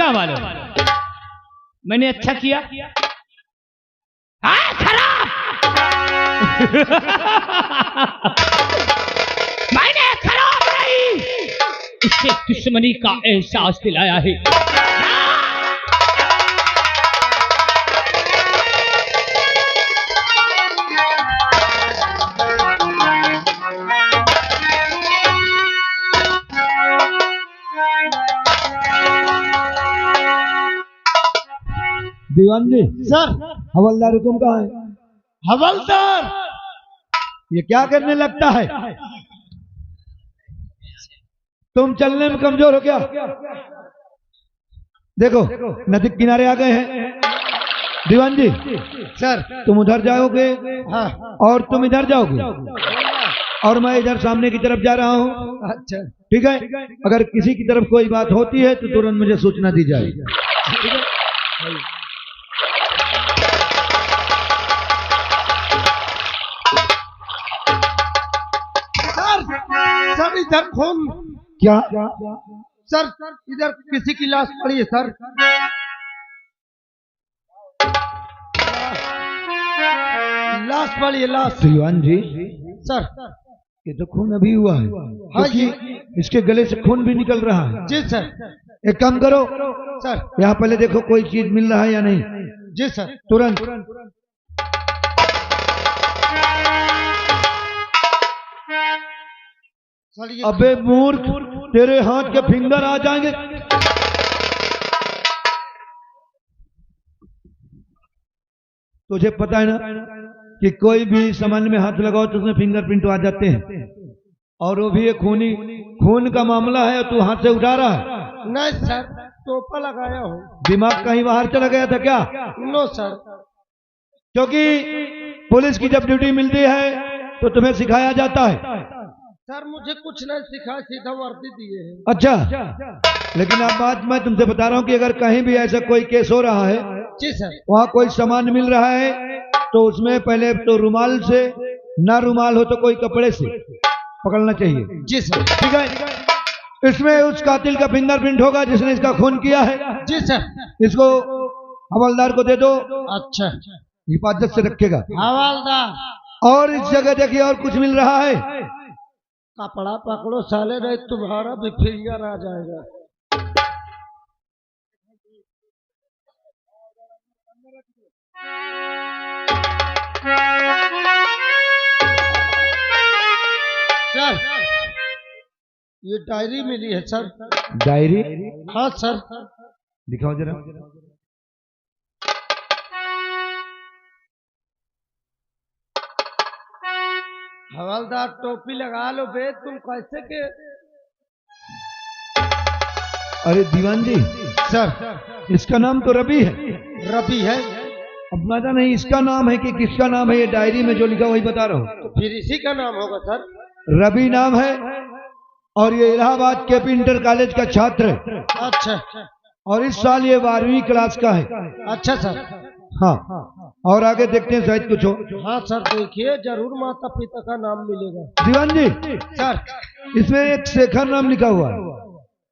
क्या मालूम, मैंने अच्छा किया। हाँ खराब मैंने खराब नहीं, उससे दुश्मनी का एहसास दिलाया है। दीवान जी सर। हवलदार हुकुम कहाँ है? हवलदार ये क्या करने लगता है? तुम चलने में कमजोर हो क्या? देखो नदी किनारे आ गए हैं। दीवान जी सर। तुम उधर जाओगे हाँ। और तुम इधर जाओगे और मैं इधर सामने की तरफ जा रहा हूँ। अच्छा ठीक है, अगर किसी की तरफ कोई बात होती है तो तुरंत मुझे सूचना दी जाएगी। सर इधर खून। क्या? सर इधर किसी की लाश पड़ी है सर। लाश पड़ी है, लाश। दीवान जी सर ये तो खून अभी हुआ है, हाँ क्योंकि इसके गले से खून भी निकल रहा है। जी सर। एक काम करो सर। यहाँ पहले देखो कोई चीज मिल रहा है या नहीं। जी सर। तुरंत। सर ये अबे मूर्ख, तेरे हाथ के फिंगर आ जाएंगे। तुझे पता है ना कि कोई भी सामान में हाथ लगाओ तो उसमें फिंगरप्रिंट आ जाते हैं, और वो भी ये खून का मामला है और तू हाथ से उठा रहा है। नहीं सर, टोपा लगाया हूँ। दिमाग कहीं बाहर चला गया था क्या? No sir. क्योंकि पुलिस की जब ड्यूटी मिलती है तो तुम्हें सिखाया जाता है। सर मुझे कुछ नहीं सिखा, सीधा वर्दी दिए हैं। अच्छा, लेकिन अब बात मैं तुमसे बता रहा हूँ कि अगर कहीं भी ऐसा कोई केस हो रहा है, जी सर, वहाँ कोई सामान मिल रहा है तो उसमें पहले तो रुमाल से, ना रुमाल हो तो कोई कपड़े से पकड़ना चाहिए। जी सर। ठीक है, इसमें उस कातिल का फिंगरप्रिंट होगा जिसने इसका खून किया है। जी सर। इसको हवलदार को दे दो। अच्छा, हिफाजत से रखेगा। हवलदार। और इस जगह देखिए और कुछ मिल रहा है। कपड़ा पकड़ो साले, नहीं तुम्हारा भी फिंगर आ जाएगा। सर ये डायरी मिली है सर। डायरी? हाँ सर। दिखाओ जरा। हवलदार टोपी लगा लो बे, तुम कैसे के? अरे दीवान जी सर इसका नाम तो रवि है। रवि है? अब पता नहीं इसका नाम है कि किसका नाम है, ये डायरी में जो लिखा वही बता रहा हूँ। तो फिर इसी का नाम होगा सर। रवि नाम है और ये इलाहाबाद के इंटर कॉलेज का छात्र है। अच्छा और इस साल ये 12वीं क्लास का है। अच्छा सर। हाँ, और आगे देखते हैं शायद कुछ हो। हाँ सर देखिए, जरूर माता पिता का नाम मिलेगा। दीवान जी सर इसमें एक शेखर नाम लिखा हुआ है।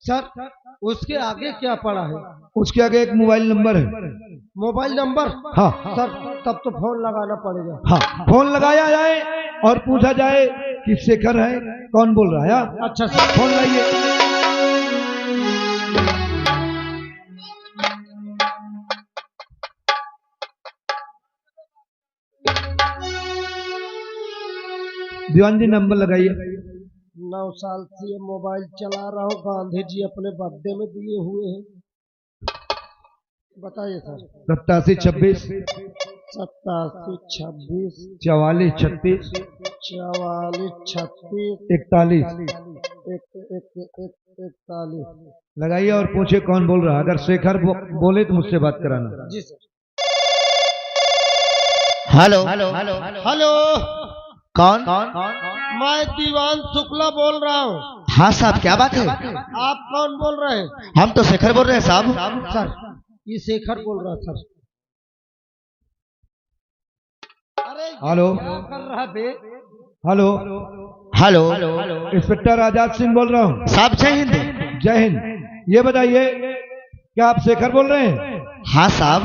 सर उसके आगे क्या पड़ा है? उसके आगे एक मोबाइल नंबर है। Mobile number? हाँ सर तब तो फोन लगाना पड़ेगा। हाँ, फोन लगाया जाए और पूछा जाए कि शेखर है, कौन बोल रहा है। हाँ? अच्छा सर। फोन लाइए। दीवान जी नंबर लगाइए। 9 साल से ये मोबाइल चला रहा हूँ, गांधी जी अपने बर्थडे में दिए हुए हैं। बताइए सर। 87 26 87 26 44 36 44 36 41 41। लगाइए और पूछे कौन बोल रहा है। अगर शेखर बोले तो मुझसे बात कराना। जी सर। Hello hello. कौन? मैं दीवान शुक्ला बोल रहा हूँ। हाँ साहब, क्या बात है? आप कौन बोल रहे हैं? हम तो शेखर बोल रहे हैं साहब। सर ये शेखर बोल रहा सर। अरे हेलो। क्या कर रहा बे? Hello hello inspector Azad Singh बोल रहा हूँ। साहब जय हिंद। जय हिंद। ये बताइए क्या आप शेखर बोल रहे हैं? हाँ साहब।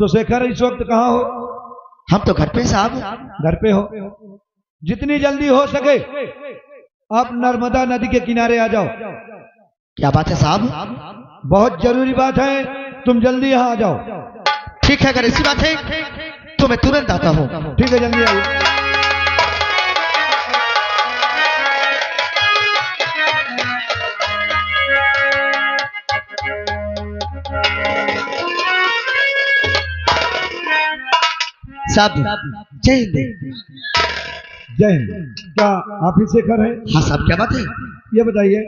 तो शेखर इस वक्त कहाँ हो? हम तो घर पे साहब। घर पे हो? जितनी जल्दी हो सके आप नर्मदा नदी के किनारे आ जाओ। क्या बात है साहब? बहुत जरूरी बात है, तुम जल्दी यहाँ आ जाओ। ठीक है, अगर ऐसी बात है तो मैं तुरंत आता हूँ। ठीक है, जल्दी आइए। साहब जय हिंद। जय हिंद। क्या आप ही शेखर हैं? हाँ साहब, क्या बात है? ये बताइए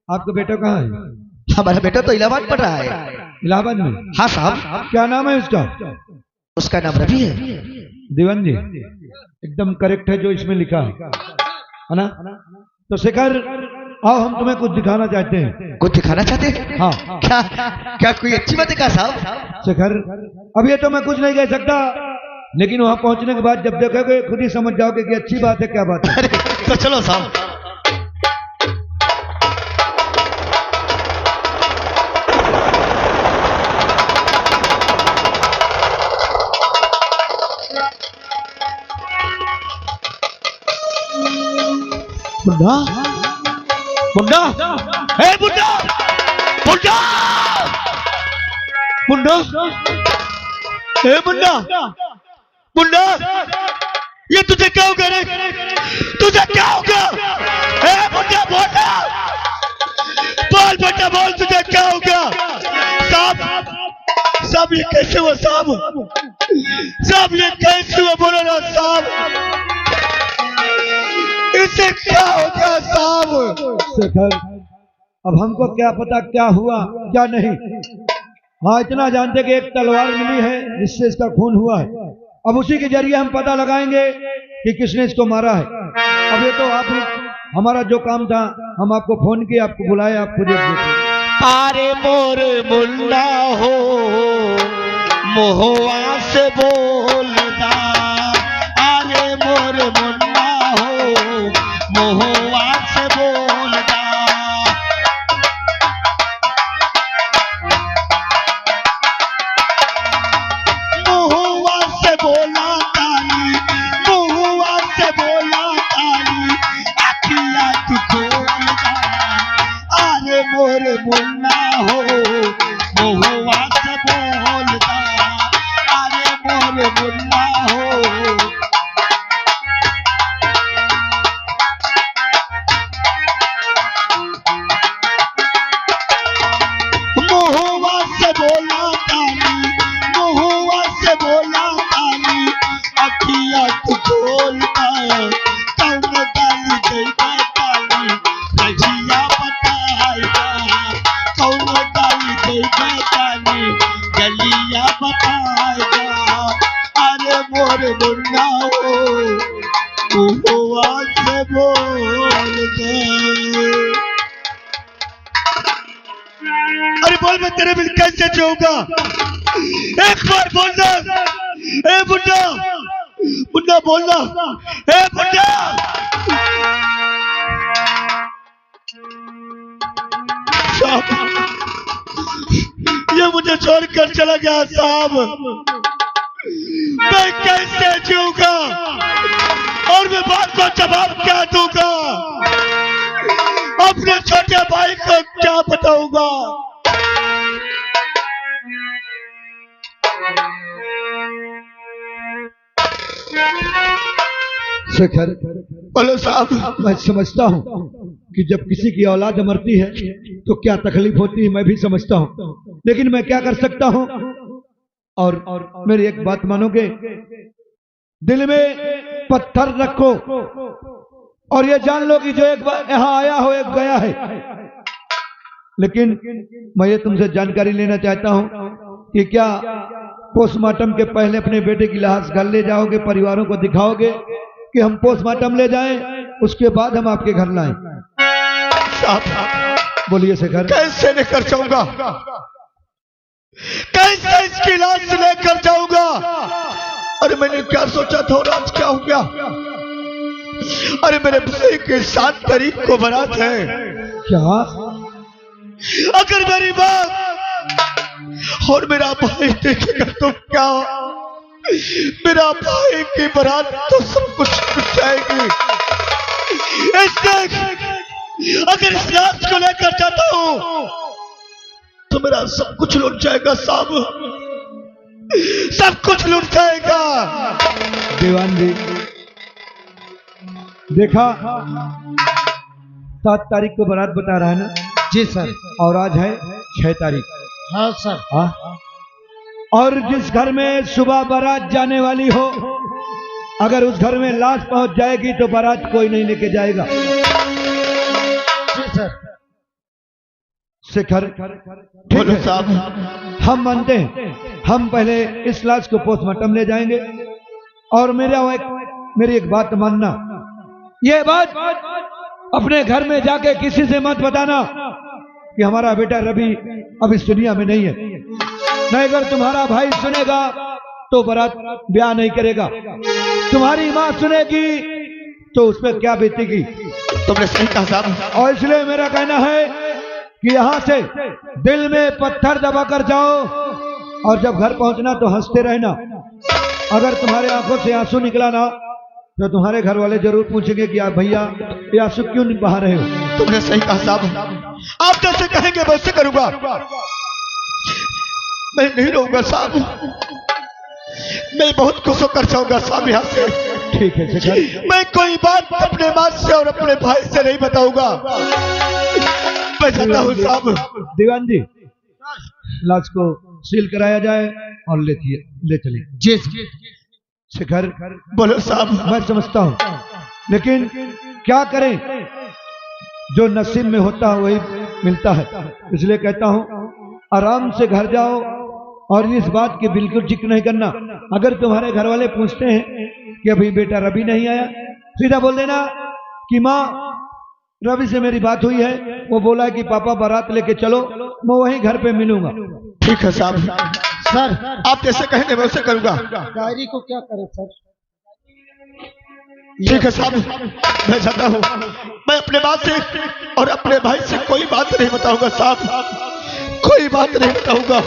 आपका बेटा कहाँ है? हमारा बेटा तो इलाहाबाद पढ़ रहा है। इलाहाबाद में? हाँ साहब। क्या नाम है उसका? उसका नाम रवि है। दीवान जी एकदम करेक्ट है जो इसमें लिखा है ना? तो शेखर आओ, हम तुम्हें कुछ दिखाना चाहते हैं। कुछ दिखाना चाहते हैं? हाँ। क्या क्या कोई अच्छी बात है क्या साहब? शेखर अब ये तो मैं कुछ नहीं कह सकता, लेकिन वहां पहुंचने के बाद जब देखोगे खुद ही समझ जाओगे कि अच्छी बात है क्या बात है। अरे तो चलो साहब। बुड्ढा बुड्ढा, हे बुड्ढा बुड्ढा बुड्ढा, हे बुड्ढा बुड्ढा, ये तुझे क्या हो गया रे? तुझे क्या हो गया? हे बुड्ढा बोल, बोल बेटा बोल, तुझे क्या हो गया? साहब साहब ये कैसे हुआ साहब? साहब ये कैसे हुआ? बोलो ना साहब, इसे क्या हो गया साहब? शेखर अब हमको क्या पता क्या हुआ क्या नहीं। हाँ इतना जानते कि एक तलवार मिली है जिससे इसका खून हुआ है। अब उसी के जरिए हम पता लगाएंगे कि किसने इसको मारा है। अब ये तो आप ही, हमारा जो काम था हम आपको फोन किए, आपको बुलाए, आप खुद अरे मोर मुन्ना हो मोहवा से बोलदा, अरे मोर मुन्ना हो मोहवा से बोलदा। मोहवा से बोला ताली, मोहवा से बोला ताली, अखिया तू खोलदा, अरे मोर मुन्ना हो मोहवा से बोलदा, अरे मोर मुन्ना हो। मोहवा से बोला ताली, मोहवा से बोला ताली, अखिया तू खोलदा, कौन गाली देगा ताली, रजिया बताएगा, कौन गाली देगा ताली, गलिया बताएगा, अरे मोर मुन्ना हो मोहवा से बोलदा। अरे बोल, मैं तेरे बिल कैसे जीऊंगा? एक बार बोलना, ए बुड्ढा बुड्ढा बोलना, ए बुड्ढा। ये मुझे छोड़कर चला गया साहब, मैं कैसे जीऊंगा और मैं बात का जवाब क्या दूंगा? अपने छोटे भाई को क्या बताऊंगा? शेखर बोलो साहब। मैं समझता हूँ कि जब किसी की औलाद मरती है तो क्या तकलीफ होती है, मैं भी समझता हूँ, लेकिन मैं क्या कर सकता हूँ? और मेरी एक बात मानोगे, दिल में पत्थर रखो और ये जान लो कि जो एक बार यहाँ आया हो एक गया है। लेकिन मैं ये तुमसे जानकारी लेना चाहता हूँ कि क्या पोस्टमार्टम के पहले अपने बेटे की लाश घर ले जाओगे, परिवारों को दिखाओगे कि हम पोस्टमार्टम ले जाएं, उसके बाद हम आपके घर लाएं? बोलिए शेखर। कैसे लेकर जाऊंगा? कैसे इसकी लाश लेकर जाऊंगा? अरे मैंने क्या सोचा था और आज क्या हो गया? अरे मेरे भाई के 7 तारीख को बारात है। क्या? अगर मेरी माँ और मेरा भाई देखेगा तो क्या? मेरा भाई की बारात तो सब कुछ टूट जाएगी। अगर इस लाश को लेकर जाता हूं तो मेरा सब कुछ लुट जाएगा साहब, सब कुछ लुट जाएगा। दीवान जी देखा 7 तारीख को बारात बता रहा है ना? जी सर। और आज है 6 तारीख। हाँ सर। हाँ, और जिस घर में सुबह बारात जाने वाली हो, अगर उस घर में लाश पहुंच जाएगी तो बारात कोई नहीं लेके जाएगा। जी सर। शिखर बोलो साहब। हम मानते हैं, हम पहले इस लाश को पोस्टमार्टम ले जाएंगे। और मेरी एक बात मानना, ये बात अपने घर में जाके किसी से मत बताना कि हमारा बेटा रवि अब इस दुनिया में नहीं है। नहीं, अगर तुम्हारा भाई सुनेगा तो बारात ब्याह नहीं करेगा। तुम्हारी माँ सुनेगी तो उस पर क्या बीतेगी। तुमने सही कहा साहब। और इसलिए मेरा कहना है कि यहां से दिल में पत्थर दबाकर जाओ, और जब घर पहुंचना तो हंसते रहना। अगर तुम्हारे आंखों से आंसू निकला ना तो तुम्हारे घर वाले जरूर पूछेंगे कि आप भैया ये आंसू क्यों नहीं बहा रहे हो। तुमने सही कहा साहब, आप जैसे कहेंगे वैसे करूंगा। मैं नहीं रहूंगा साहब, मैं बहुत खुश होकर जाऊंगा साहब यहाँ से। ठीक है शिखर, मैं कोई बात अपने माँ से और अपने भाई से नहीं बताऊंगा। मैं जाता हूँ साहब। दीवान जी लाश को सील कराया जाए और ले चले। जी शिखर बोलो साहब। मैं समझता हूं, लेकिन क्या करें, जो नसीब में होता है वही मिलता है। इसलिए कहता हूं आराम से घर जाओ और इस बात की बिल्कुल जिक्र नहीं करना। अगर तुम्हारे घर वाले पूछते हैं कि अभी बेटा रवि नहीं आया, सीधा बोल देना कि माँ रवि से मेरी बात हुई है, वो बोला है कि पापा बारात लेके चलो, मैं वहीं घर पे मिलूंगा। ठीक है साहब। सर आप जैसे कहेंगे वैसे करूंगा। डायरी को क्या करें सर? ठीक है साहब, मैं जाता हूँ। मैं अपने बात से और अपने भाई से कोई बात नहीं बताऊंगा साहब, कोई बात नहीं बताऊंगा।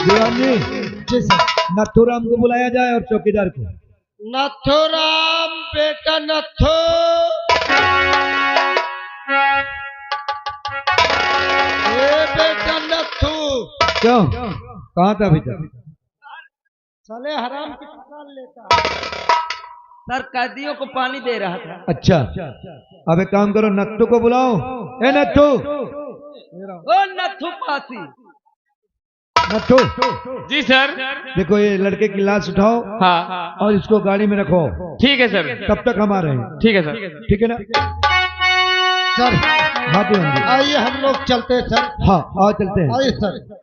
दीवान जी जी सर। नथुराम को बुलाया जाए और चौकीदार को। नथुराम बेटा नथु, बेटा नथु। क्यों, कहाँ था अभी तक? साले हराम की पकड़ लेता। सर कैदियों को पानी दे रहा था। अच्छा, अब एक काम करो, नत्थु को बुलाओ। ए नत्थु, ओ नथु पासी। नत्थु जी सर। देखो ये लड़के की लाश उठाओ हाँ और इसको गाड़ी में रखो। ठीक है सर। तब तक हम आ रहे हैं। ठीक है सर। ठीक है ना? सर हाँ दीवान जी, आइए हम लोग चलते हैं सर। हाँ आओ चलते हैं। आइए सर।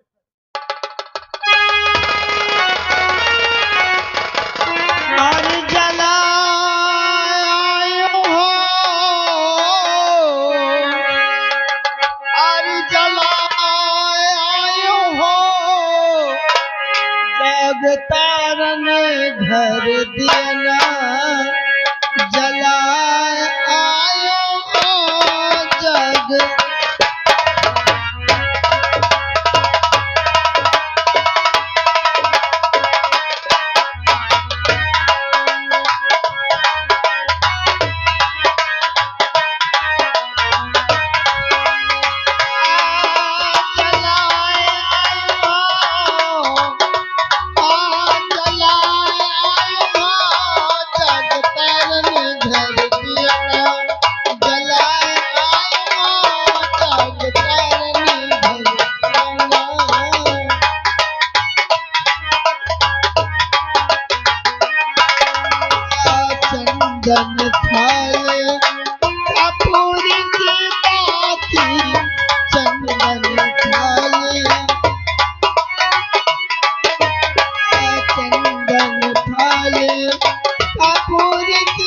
अरे जलायो हो, अरे जलायो हो, जगतारन घर दिया जलाए आयो हो जग। चंदन थाले कपूरी की बाती, चंदन थाले चंदन थाले कपूरी की